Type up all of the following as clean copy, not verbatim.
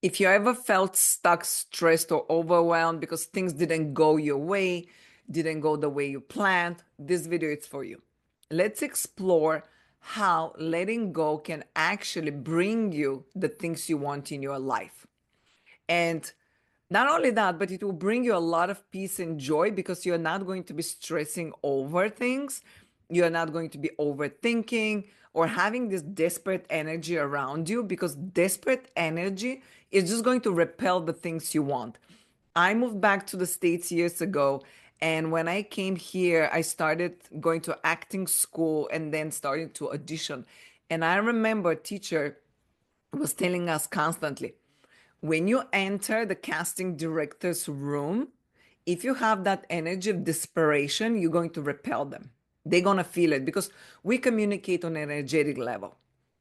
If you ever felt stuck, stressed, or overwhelmed because things didn't go your way, didn't go the way you planned, this video is for you. Let's explore how letting go can actually bring you the things you want in your life. And not only that, but it will bring you a lot of peace and joy because you're not going to be stressing over things. You're not going to be overthinking or having this desperate energy around you, because desperate energy is just going to repel the things you want. I moved back to the States years ago. And when I came here, I started going to acting school and then starting to audition. And I remember a teacher was telling us constantly, when you enter the casting director's room, if you have that energy of desperation, you're going to repel them. They're going to feel it because we communicate on an energetic level.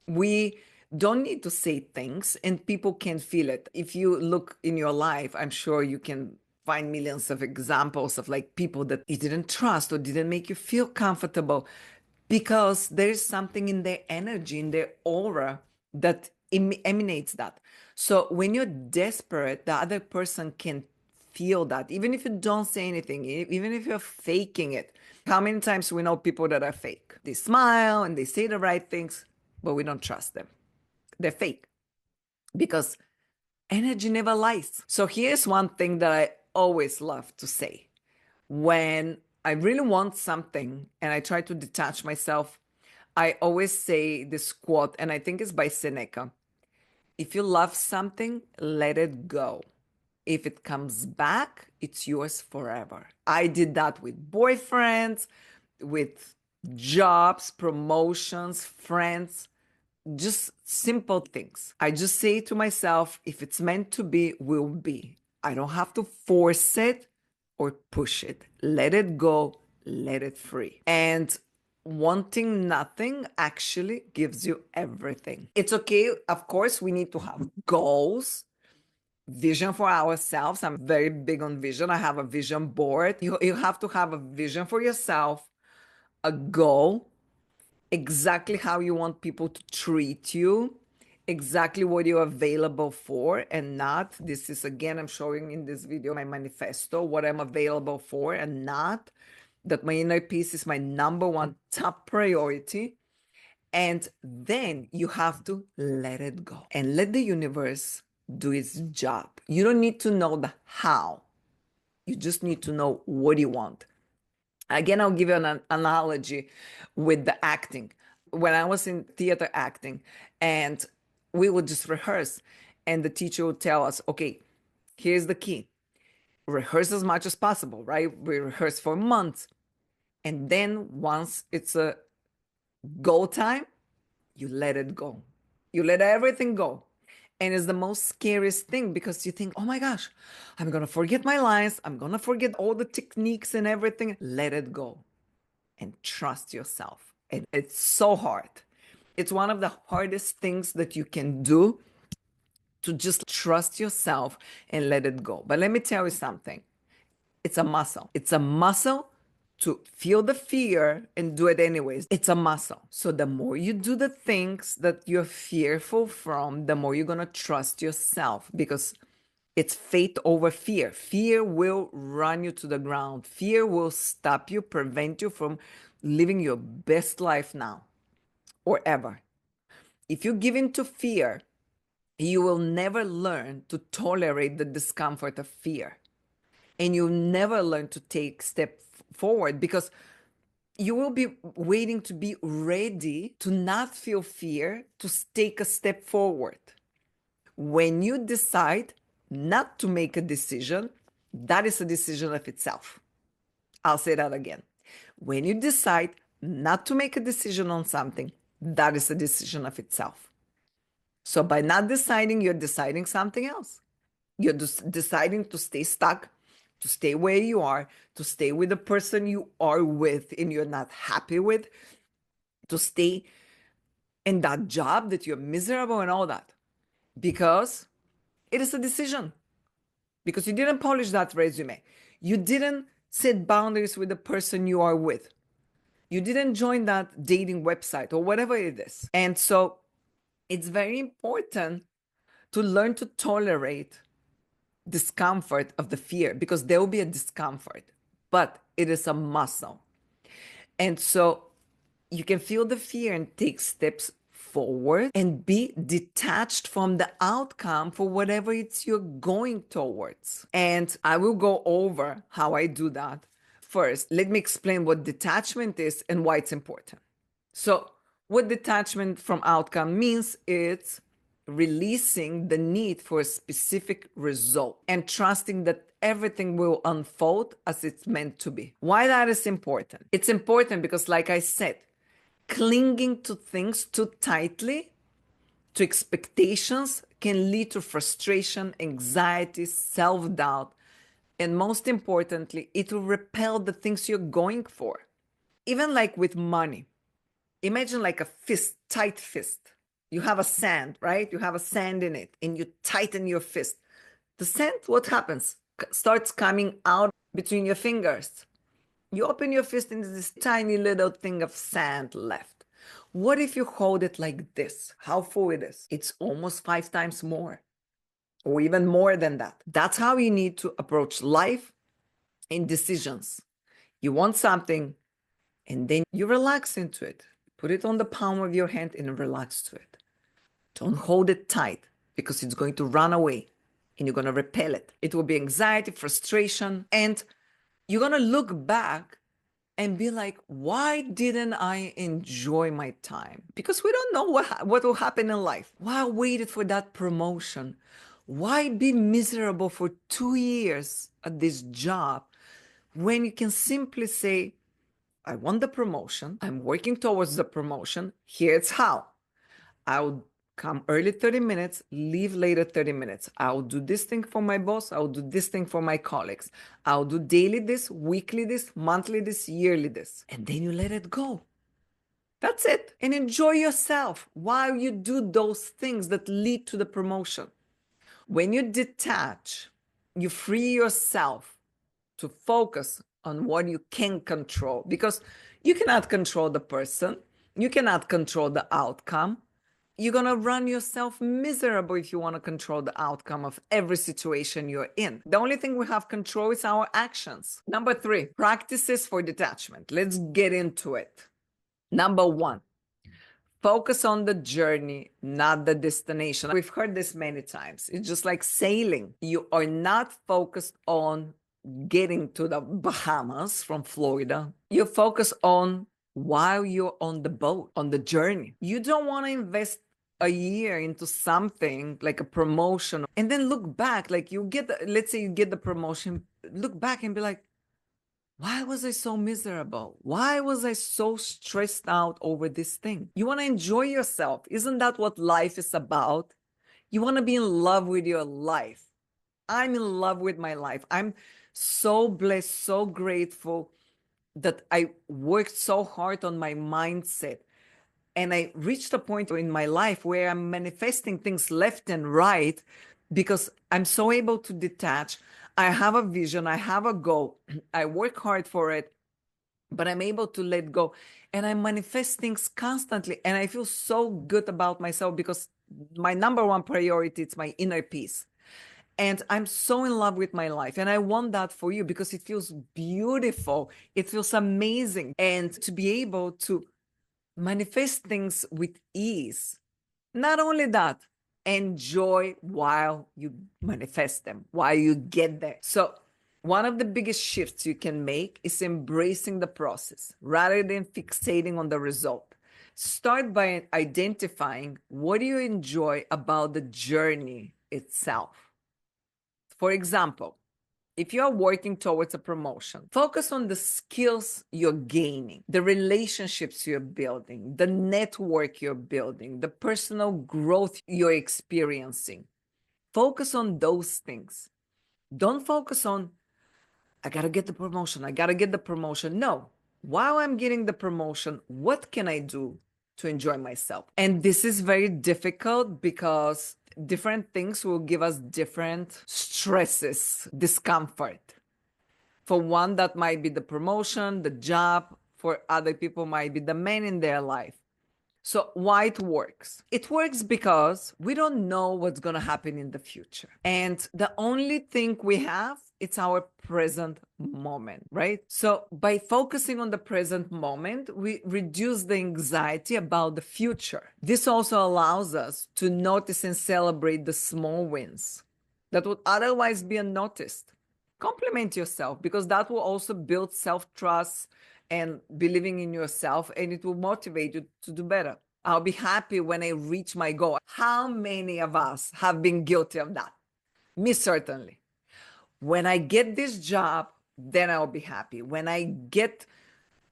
We don't need to say things and people can feel it. If you look in your life, I'm sure you can find millions of examples of like people that you didn't trust or didn't make you feel comfortable because there's something in their energy, in their aura that emanates that. So when you're desperate, the other person can feel that, even if you don't say anything, even if you're faking it. How many times we know people that are fake? They smile and they say the right things, but we don't trust them. They're fake because energy never lies. So here's one thing that I always love to say. When I really want something and I try to detach myself, I always say this quote, and I think it's by Seneca. If you love something, let it go. If it comes back, it's yours forever. I did that with boyfriends, with jobs, promotions, friends, just simple things. I just say to myself, if it's meant to be, will be. I don't have to force it or push it. Let it go, let it free. And wanting nothing actually gives you everything. It's okay. Of course, we need to have goals, vision for ourselves. I'm very big on vision. I have a vision board. You have to have a vision for yourself, a goal, exactly how you want people to treat you, exactly what you're available for and not. This is, again, I'm showing in this video my manifesto, what I'm available for and not. That my inner peace is my number one top priority. And then you have to let it go and let the universe do its job. You don't need to know the how. You just need to know what you want. Again, I'll give you an analogy with the acting. When I was in theater acting, and we would just rehearse, and the teacher would tell us, okay, here's the key. Rehearse as much as possible, right? We rehearse for months. And then once it's a go time, you let it go. You let everything go. And it's the most scariest thing because you think, oh my gosh, I'm going to forget my lines. I'm going to forget all the techniques and everything. Let it go and trust yourself. And it's so hard. It's one of the hardest things that you can do, to just trust yourself and let it go. But let me tell you something. It's a muscle. It's a muscle to feel the fear and do it anyways. It's a muscle. So the more you do the things that you're fearful from, the more you're going to trust yourself, because it's faith over fear. Fear will run you to the ground. Fear will stop you, prevent you from living your best life now or ever. If you give in to fear, you will never learn to tolerate the discomfort of fear. And you'll never learn to take step forward because you will be waiting to be ready to not feel fear, to take a step forward. When you decide not to make a decision, that is a decision of itself. I'll say that again. When you decide not to make a decision on something, that is a decision of itself. So by not deciding, you're deciding something else. You're just deciding to stay stuck, to stay where you are, to stay with the person you are with and you're not happy with, to stay in that job that you're miserable and all that. Because it is a decision. Because you didn't polish that resume. You didn't set boundaries with the person you are with. You didn't join that dating website or whatever it is. And so it's very important to learn to tolerate discomfort of the fear, because there will be a discomfort, but it is a muscle. And so you can feel the fear and take steps forward and be detached from the outcome for whatever it's you're going towards. And I will go over how I do that. First, let me explain what detachment is and why it's important. So, what detachment from outcome means, it's releasing the need for a specific result and trusting that everything will unfold as it's meant to be. Why that is important? It's important because, like I said, clinging to things too tightly, to expectations, can lead to frustration, anxiety, self doubt, and most importantly, it will repel the things you're going for. Even like with money, imagine like a fist, tight fist. You have a sand, right? You have a sand in it, and you tighten your fist. The sand, what happens? Starts coming out between your fingers. You open your fist and there's this tiny little thing of sand left. What if you hold it like this? How full it is? It's almost 5 times more, or even more than that. That's how you need to approach life and decisions. You want something, and then you relax into it. Put it on the palm of your hand and relax to it. Don't hold it tight, because it's going to run away and you're going to repel it. It will be anxiety, frustration, and you're going to look back and be like, why didn't I enjoy my time? Because we don't know what will happen in life. Why I waited for that promotion? Why be miserable for 2 years at this job when you can simply say, I want the promotion, I'm working towards the promotion, here's how. I'll come early 30 minutes, leave later 30 minutes. I'll do this thing for my boss. I'll do this thing for my colleagues. I'll do daily this, weekly this, monthly this, yearly this. And then you let it go. That's it. And enjoy yourself while you do those things that lead to the promotion. When you detach, you free yourself to focus on what you can control, because you cannot control the person. You cannot control the outcome. You're going to run yourself miserable if you want to control the outcome of every situation you're in. The only thing we have control is our actions. Number 3, practices for detachment. Let's get into it. Number 1, focus on the journey, not the destination. We've heard this many times. It's just like sailing. You are not focused on getting to the Bahamas from Florida. You focus on while you're on the boat, on the journey. You don't want to invest a year into something like a promotion and then look back, like let's say you get the promotion, look back and be like, why was I so miserable? Why was I so stressed out over this thing? You want to enjoy yourself. Isn't that what life is about? You want to be in love with your life. I'm in love with my life. I'm so blessed, so grateful that I worked so hard on my mindset. And I reached a point in my life where I'm manifesting things left and right because I'm so able to detach. I have a vision, I have a goal, I work hard for it, but I'm able to let go. And I manifest things constantly. And I feel so good about myself because my number one priority is my inner peace. And I'm so in love with my life. And I want that for you because it feels beautiful. It feels amazing. And to be able to manifest things with ease. Not only that, enjoy while you manifest them, while you get there. So, one of the biggest shifts you can make is embracing the process rather than fixating on the result. Start by identifying what do you enjoy about the journey itself. For example, if you are working towards a promotion, focus on the skills you're gaining, the relationships you're building, the network you're building, the personal growth you're experiencing. Focus on those things. Don't focus on, I got to get the promotion. I got to get the promotion. No. While I'm getting the promotion, what can I do to enjoy myself? And this is very difficult because different things will give us different stresses, discomfort. For one, that might be the promotion, the job. For other people, might be the man in their life. So why it works? It works because we don't know what's going to happen in the future. And the only thing we have, it's our present moment, right? So by focusing on the present moment, we reduce the anxiety about the future. This also allows us to notice and celebrate the small wins that would otherwise be unnoticed. Compliment yourself, because that will also build self-trust and believing in yourself, and it will motivate you to do better. I'll be happy when I reach my goal. How many of us have been guilty of that? Me, certainly. When I get this job, then I'll be happy. When I get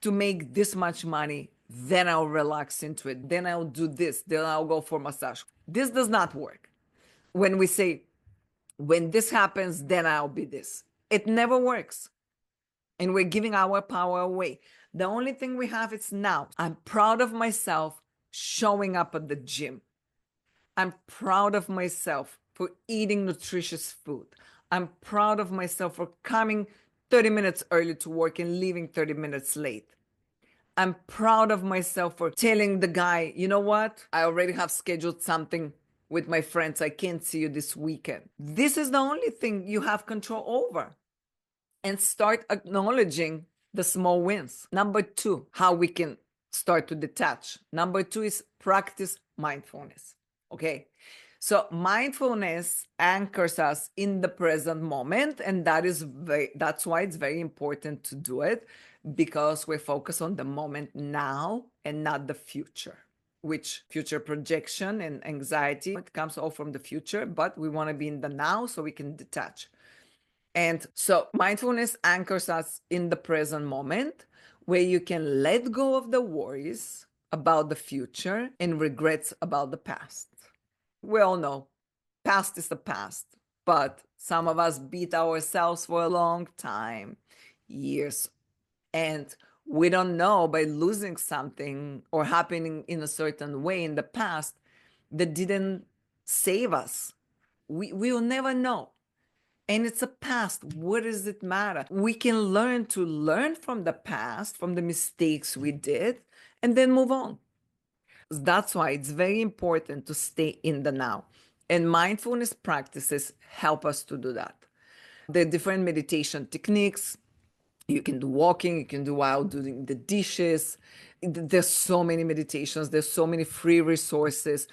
to make this much money, then I'll relax into it. Then I'll do this. Then I'll go for massage. This does not work. When we say, when this happens, then I'll be this. It never works. And we're giving our power away. The only thing we have is now. I'm proud of myself showing up at the gym. I'm proud of myself for eating nutritious food. I'm proud of myself for coming 30 minutes early to work and leaving 30 minutes late. I'm proud of myself for telling the guy, you know what? I already have scheduled something with my friends. I can't see you this weekend. This is the only thing you have control over. And start acknowledging the small wins. Number two, how we can start to detach. Number two is practice mindfulness. Okay. So mindfulness anchors us in the present moment, and that's why it's very important to do it, because we're focused on the moment now and not the future. Which future projection and anxiety, it comes all from the future, but we want to be in the now so we can detach. And so mindfulness anchors us in the present moment, where you can let go of the worries about the future and regrets about the past. We all know past is the past, but some of us beat ourselves for a long time, years. And we don't know, by losing something or happening in a certain way in the past that didn't save us. We will never know. And it's a past. What does it matter? We can learn to learn from the past, from the mistakes we did, and then move on. That's why it's very important to stay in the now. And mindfulness practices help us to do that. There are different meditation techniques. You can do walking, you can do while doing the dishes. There's so many meditations, there's so many free resources.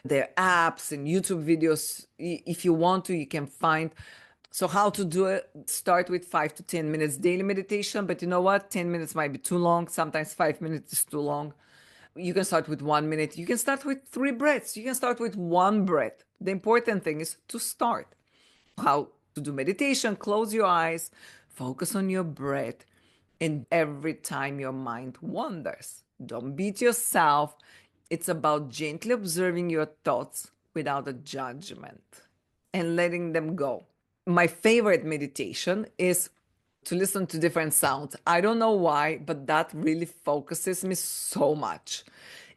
There are apps and YouTube videos. If you want to, you can find. So how to do it? Start with 5 to 10 minutes daily meditation, but you know what? 10 minutes might be too long. Sometimes 5 minutes is too long. You can start with 1 minute. You can start with 3 breaths. You can start with 1 breath. The important thing is to start. How to do meditation? Close your eyes, focus on your breath, and every time your mind wanders, don't beat yourself. It's about gently observing your thoughts without a judgment and letting them go. My favorite meditation is to listen to different sounds. I don't know why, but that really focuses me so much.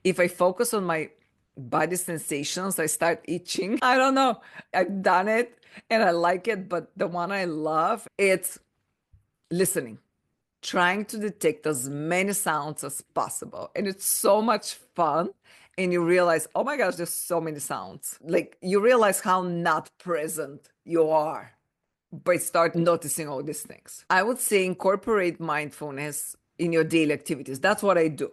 If I focus on my body sensations, I start itching. I don't know. I've done it and I like it, but the one I love, it's listening, trying to detect as many sounds as possible. And it's so much fun. And you realize, oh my gosh, there's so many sounds. Like you realize how not present you are by start noticing all these things. I would say incorporate mindfulness in your daily activities. That's what I do.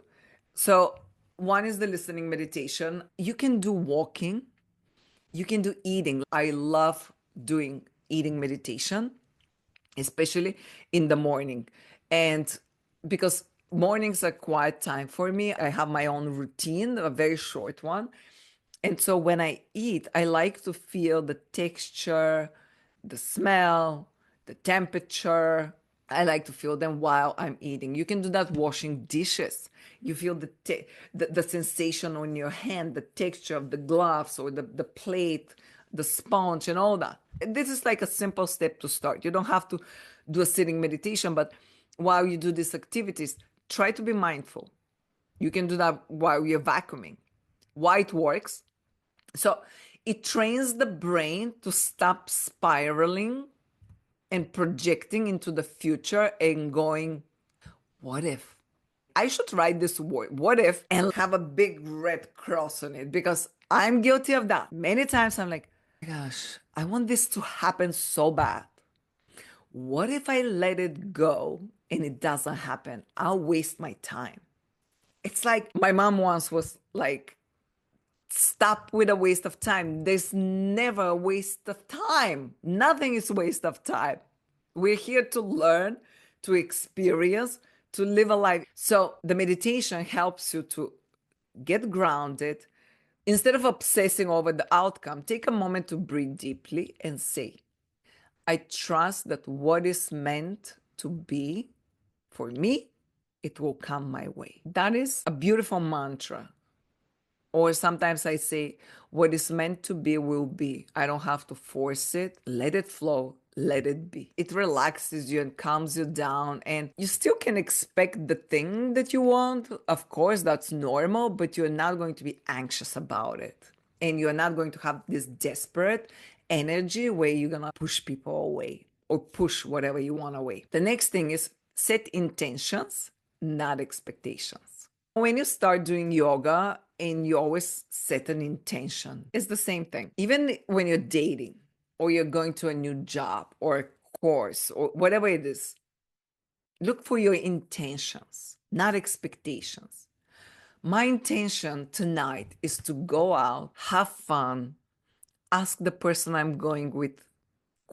So one is the listening meditation. You can do walking. You can do eating. I love doing eating meditation, especially in the morning. And because mornings are quiet time for me, I have my own routine, a very short one. And so when I eat, I like to feel the texture, the smell, the temperature. I like to feel them while I'm eating. You can do that washing dishes. You feel the sensation on your hand, the texture of the gloves or the plate, the sponge, and all that. This is like a simple step to start. You don't have to do a sitting meditation, but while you do these activities, try to be mindful. You can do that while you're vacuuming. Why it works? So it trains the brain to stop spiraling and projecting into the future and going, what if? I should write this word, what if, and have a big red cross on it, because I'm guilty of that. Many times I'm like, oh my gosh, I want this to happen so bad. What if I let it go and it doesn't happen? I'll waste my time. It's like my mom once was like, stop with a waste of time. There's never a waste of time. Nothing is waste of time. We're here to learn, to experience, to live a life. So the meditation helps you to get grounded. Instead of obsessing over the outcome, take a moment to breathe deeply and say, I trust that what is meant to be for me, it will come my way. That is a beautiful mantra. Or sometimes I say, what is meant to be will be. I don't have to force it. Let it flow. Let it be. It relaxes you and calms you down, and you still can expect the thing that you want. Of course, that's normal, but you're not going to be anxious about it. And you're not going to have this desperate energy where you're going to push people away or push whatever you want away. The next thing is set intentions, not expectations. When you start doing yoga and you always set an intention, it's the same thing. Even when you're dating or you're going to a new job or a course or whatever it is, look for your intentions, not expectations. My intention tonight is to go out, have fun, ask the person I'm going with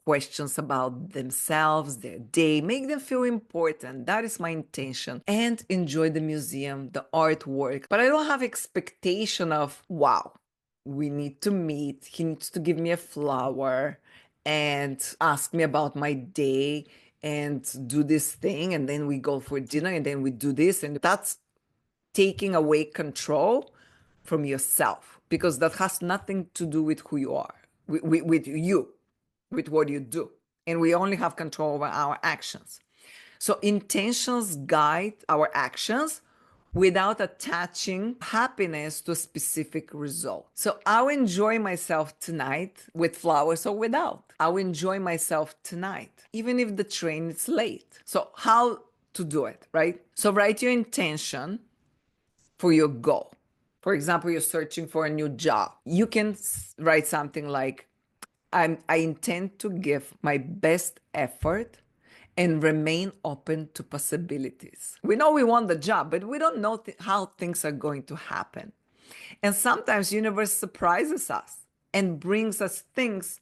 questions about themselves, their day, make them feel important. That is my intention. And enjoy the museum, the artwork. But I don't have expectation of, wow, we need to meet. He needs to give me a flower and ask me about my day and do this thing. And then we go for dinner and then we do this. And that's taking away control from yourself, because that has nothing to do with who you are, with you, with what you do. And we only have control over our actions. So intentions guide our actions without attaching happiness to a specific result. So I'll enjoy myself tonight with flowers or without. I'll enjoy myself tonight, even if the train is late. So how to do it, right? So write your intention for your goal. For example, you're searching for a new job. You can write something like, I intend to give my best effort and remain open to possibilities. We know we want the job, but we don't know how things are going to happen. And sometimes universe surprises us and brings us things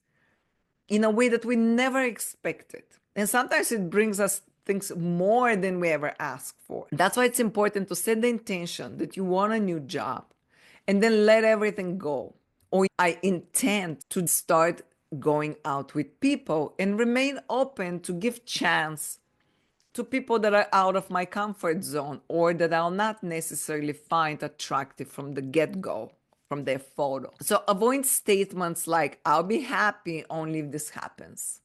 in a way that we never expected. And sometimes it brings us things more than we ever asked for. That's why it's important to set the intention that you want a new job and then let everything go. Or I intend to start going out with people and remain open to give chance to people that are out of my comfort zone or that I'll not necessarily find attractive from the get-go, from their photo. So avoid statements like, I'll be happy only if this happens.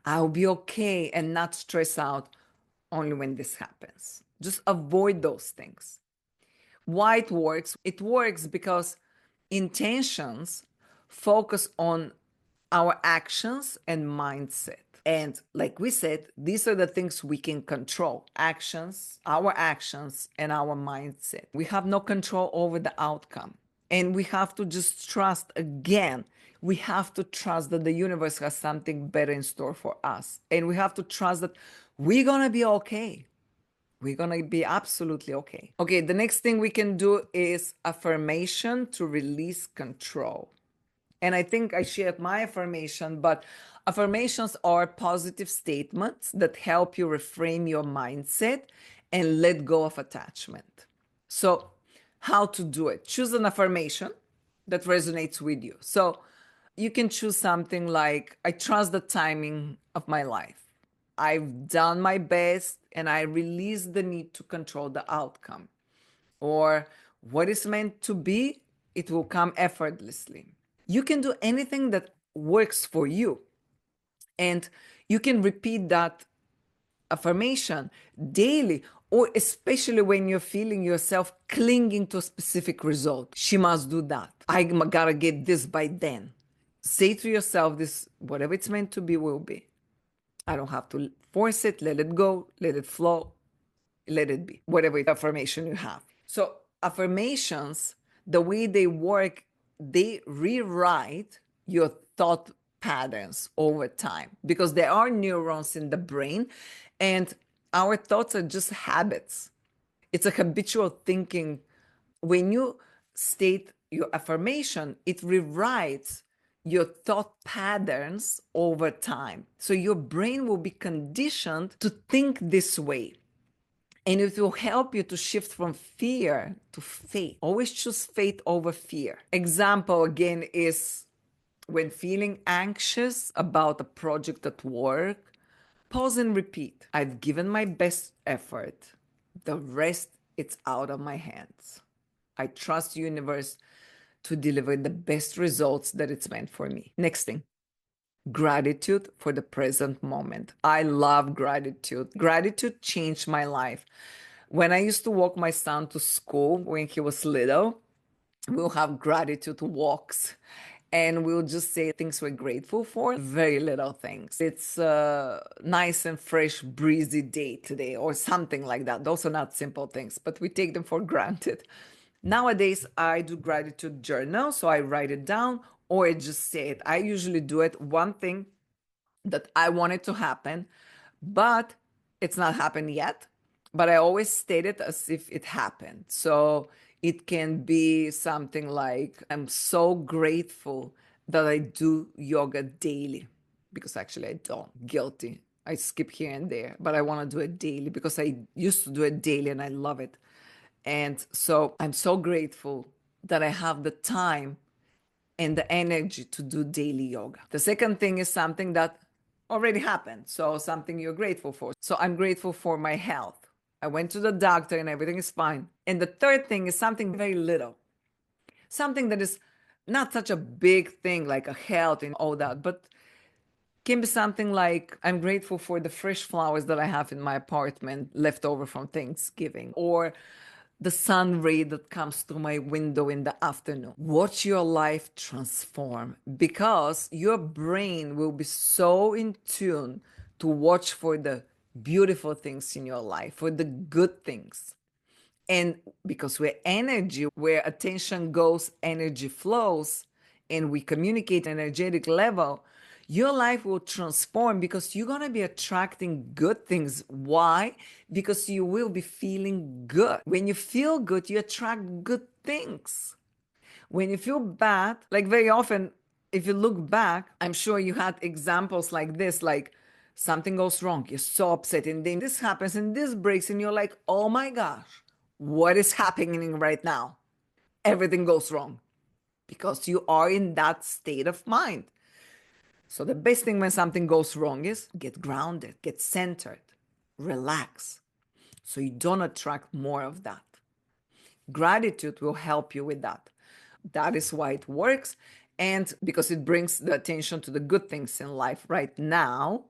I'll be okay and not stress out only when this happens. Just avoid those things. Why it works? It works because intentions focus on our actions and mindset. And like we said, these are the things we can control: actions, our actions, and our mindset. We have no control over the outcome. And we have to just trust again. We have to trust that the universe has something better in store for us. And we have to trust that we're going to be okay. We're going to be absolutely okay. Okay, the next thing we can do is affirmation to release control. And I think I shared my affirmation, but affirmations are positive statements that help you reframe your mindset and let go of attachment. So, how to do it? Choose an affirmation that resonates with you. So, you can choose something like, I trust the timing of my life. I've done my best and I release the need to control the outcome. Or, what is meant to be, it will come effortlessly. You can do anything that works for you. And you can repeat that affirmation daily, or especially when you're feeling yourself clinging to a specific result. She must do that. I gotta get this by then. Say to yourself, this, whatever it's meant to be, will be. I don't have to force it. Let it go. Let it flow. let it be, whatever affirmation you have. So affirmations, the way they work, they rewrite your thought patterns over time because there are neurons in the brain and our thoughts are just habits. It's a habitual thinking. When you state your affirmation, it rewrites your thought patterns over time. So your brain will be conditioned to think this way. And it will help you to shift from fear to faith. Always choose faith over fear. Example again is when feeling anxious about a project at work, pause and repeat. I've given my best effort. The rest, it's out of my hands. I trust universe to deliver the best results that it's meant for me. Next thing, gratitude for the present moment. I love gratitude. Gratitude changed my life. When I used to walk my son to school when he was little, we'll have gratitude walks and we'll just say things we're grateful for, very little things. It's a nice and fresh breezy day today or something like that. Those are not simple things, but we take them for granted. Nowadays I do gratitude journal, so I write it down or I just say it. I usually do it one thing that I want it to happen, but it's not happened yet. But I always state it as if it happened. So it can be something like, I'm so grateful that I do yoga daily, because actually I don't. Guilty. I skip here and there, but I want to do it daily because I used to do it daily and I love it. And so I'm so grateful that I have the time and the energy to do daily yoga. The second thing is something that already happened. So something you're grateful for. So I'm grateful for my health. I went to the doctor and everything is fine. And the third thing is something very little, something that is not such a big thing like a health and all that, but can be something like, I'm grateful for the fresh flowers that I have in my apartment left over from Thanksgiving, or the sun ray that comes through my window in the afternoon. Watch your life transform because your brain will be so in tune to watch for the beautiful things in your life, for the good things. And because we're energy, where attention goes, energy flows, and we communicate energetic level, your life will transform because you're going to be attracting good things. Why? Because you will be feeling good. When you feel good, you attract good things. When you feel bad, like very often, if you look back, I'm sure you had examples like this, like something goes wrong, you're so upset, and then this happens and this breaks, and you're like, oh my gosh, what is happening right now? Everything goes wrong because you are in that state of mind. So the best thing when something goes wrong is get grounded, get centered, relax, so you don't attract more of that. Gratitude will help you with that. That is why it works. And because it brings the attention to the good things in life right now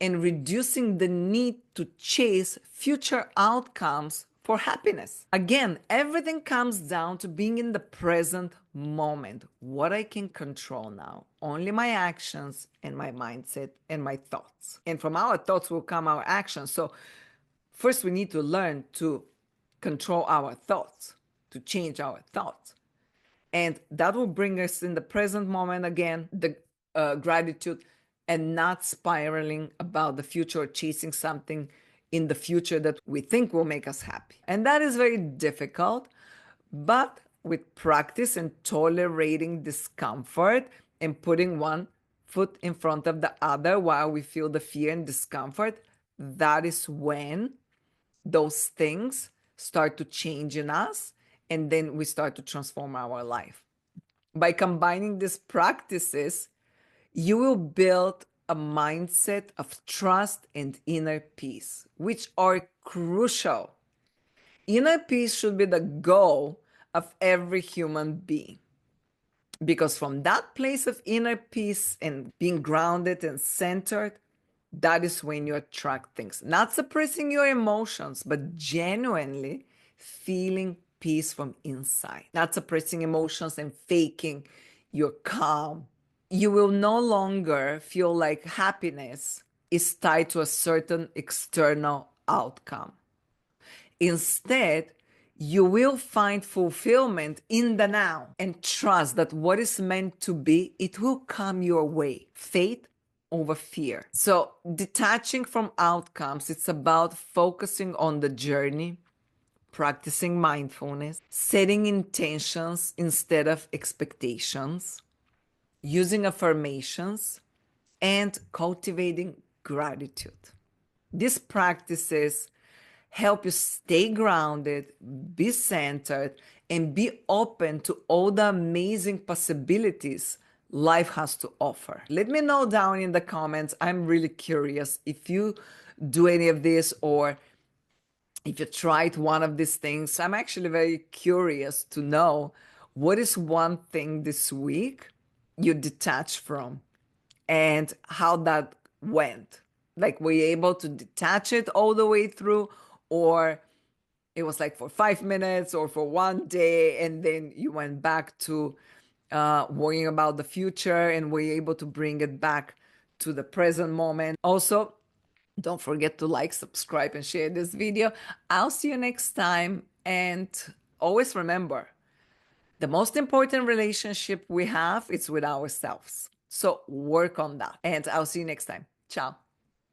and reducing the need to chase future outcomes for happiness. Again, everything comes down to being in the present moment. What I can control now, only my actions and my mindset and my thoughts. And from our thoughts will come our actions. So first we need to learn to control our thoughts, to change our thoughts. And that will bring us in the present moment again, the gratitude, and not spiraling about the future or chasing something in the future that we think will make us happy. And that is very difficult, but with practice and tolerating discomfort and putting one foot in front of the other while we feel the fear and discomfort, that is when those things start to change in us, and then we start to transform our life. By combining these practices, you will build a mindset of trust and inner peace, which are crucial. Inner peace should be the goal of every human being. Because from that place of inner peace and being grounded and centered, that is when you attract things. Not suppressing your emotions, but genuinely feeling peace from inside. Not suppressing emotions and faking you're calm. You will no longer feel like happiness is tied to a certain external outcome. Instead, you will find fulfillment in the now and trust that what is meant to be, it will come your way. Faith over fear. So detaching from outcomes, it's about focusing on the journey, practicing mindfulness, setting intentions instead of expectations, using affirmations, and cultivating gratitude. These practices help you stay grounded, be centered, and be open to all the amazing possibilities life has to offer. Let me know down in the comments. I'm really curious if you do any of this, or if you tried one of these things. I'm actually very curious to know, what is one thing this week you detached from and how that went. Like, were you able to detach it all the way through, or it was like for 5 minutes or for one day, and then you went back to worrying about the future, and were you able to bring it back to the present moment? Also, don't forget to like, subscribe, and share this video. I'll see you next time. And always remember, the most important relationship we have is with ourselves. So work on that. And I'll see you next time. Ciao.